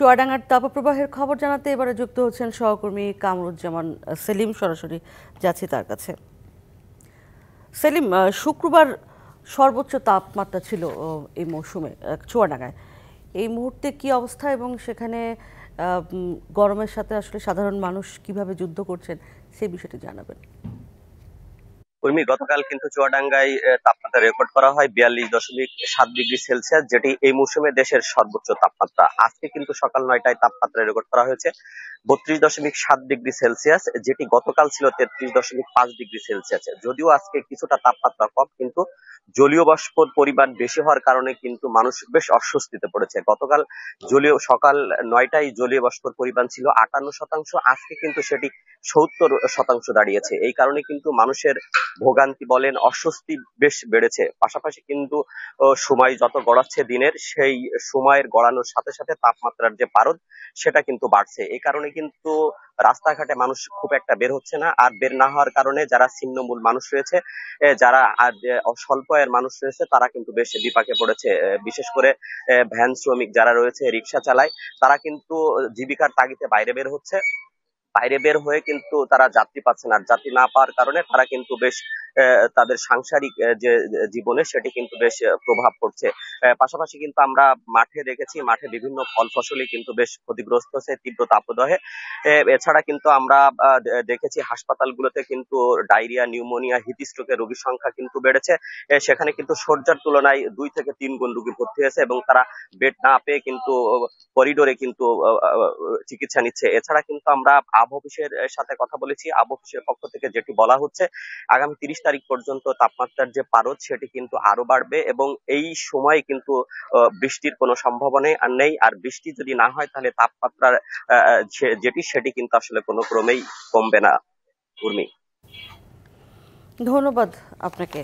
চুয়াডাঙ্গার তাপপ্রবাহের খবর জানাতে এবারে যুক্ত হচ্ছেন সহকর্মী কামরুজ্জামান সেলিম। সরাসরি যাচ্ছি তার কাছে। সেলিম, শুক্রবার সর্বোচ্চ তাপমাত্রা ছিল এই মৌসুমে চুয়াডাঙ্গায়। এই মুহূর্তে কি অবস্থা এবং সেখানে গরমের সাথে আসলে সাধারণ মানুষ কিভাবে যুদ্ধ করছেন সেই বিষয়টি জানাবেন। গতকাল কিন্তু চুয়াডাঙ্গায় তাপমাত্রা রেকর্ড করা হয় 42.7 ডিগ্রি সেলসিয়াস, যেটি এই মৌসুমে দেশের সর্বোচ্চ তাপমাত্রা। আজকে কিন্তু সকাল 9টায় তাপমাত্রা রেকর্ড করা হয়েছে 32.7 ডিগ্রি সেলসিয়াস, যেটি গতকাল ছিল 33.5 ডিগ্রি সেলসিয়াস। যদিও আজকে কিছুটা তাপমাত্রা কম, কিন্তু জলীয় বাষ্পর পরিমাণ বেশি হওয়ার কারণে কিন্তু মানুষ বেশ অস্বস্তিতে পড়েছে। গতকাল সকাল 9টায় জলীয় বাষ্পর পরিমাণ ছিল 58%, আজকে কিন্তু সেটি 70% দাঁড়িয়েছে। এই কারণে কিন্তু মানুষের ভোগান্তি বলেন, অস্বস্তি বেশ বেড়েছে। পাশাপাশি কিন্তু সময় যত গড়াচ্ছে দিনের, সেই সময়ের গড়ানোর সাথে সাথে তাপমাত্রার যে পারদ সেটা কিন্তু বাড়ছে। এই কারণে কিন্তু রাস্তাঘাটে মানুষ খুব একটা বের হচ্ছে না। আর বের না হওয়ার কারণে যারা ছিন্নমূল মানুষ রয়েছে, যারা স্বল্প আয়ের মানুষ রয়েছে, তারা কিন্তু বেশ বিপাকে পড়েছে। বিশেষ করে ভ্যান শ্রমিক যারা রয়েছে, রিক্সা চালায়, তারা কিন্তু জীবিকার তাগিদে বাইরে বের হচ্ছে। বাইরে বের হয়ে কিন্তু তারা যাত্রী পাচ্ছে না। আর যাত্রী না পাওয়ার কারণে তারা কিন্তু বেশ তাদের সাংসারিক যে জীবনে সেটি কিন্তু বেশ প্রভাব পড়ছে। পাশাপাশি কিন্তু আমরা মাঠে দেখেছি, মাঠে বিভিন্ন ফল ফসলই কিন্তু বেশ ক্ষতিগ্রস্ত হচ্ছে তীব্র তাপদাহে। এছাড়া কিন্তু আমরা দেখেছি হাসপাতালগুলোতে কিন্তু ডায়রিয়া, নিউমোনিয়া, হিটস্ট্রোকের রোগীর সংখ্যা কিন্তু বেড়েছে। সেখানে কিন্তু শয্যার তুলনায় 2 থেকে 3 গুণ রোগী ভর্তি হয়েছে এবং তারা বেড না পেয়ে কিন্তু করিডোরে কিন্তু চিকিৎসা নিচ্ছে। এছাড়া কিন্তু আমরা আবহাওয়া অফিসের সাথে কথা বলেছি। আবহাওয়া অফিসের পক্ষ থেকে যেটি বলা হচ্ছে, আগামী 30 তারিখ পর্যন্ত তাপমাত্রার যে পারদ সেটি কিন্তু আরো বাড়বে এবং এই সময় কিন্তু বৃষ্টির কোনো সম্ভাবনা আর নেই। আর বৃষ্টি যদি না হয় তাহলে তাপমাত্রার সেটি কিন্তু আসলে কোনো ক্রমেই কমবে না। উর্মি, ধন্যবাদ আপনাকে।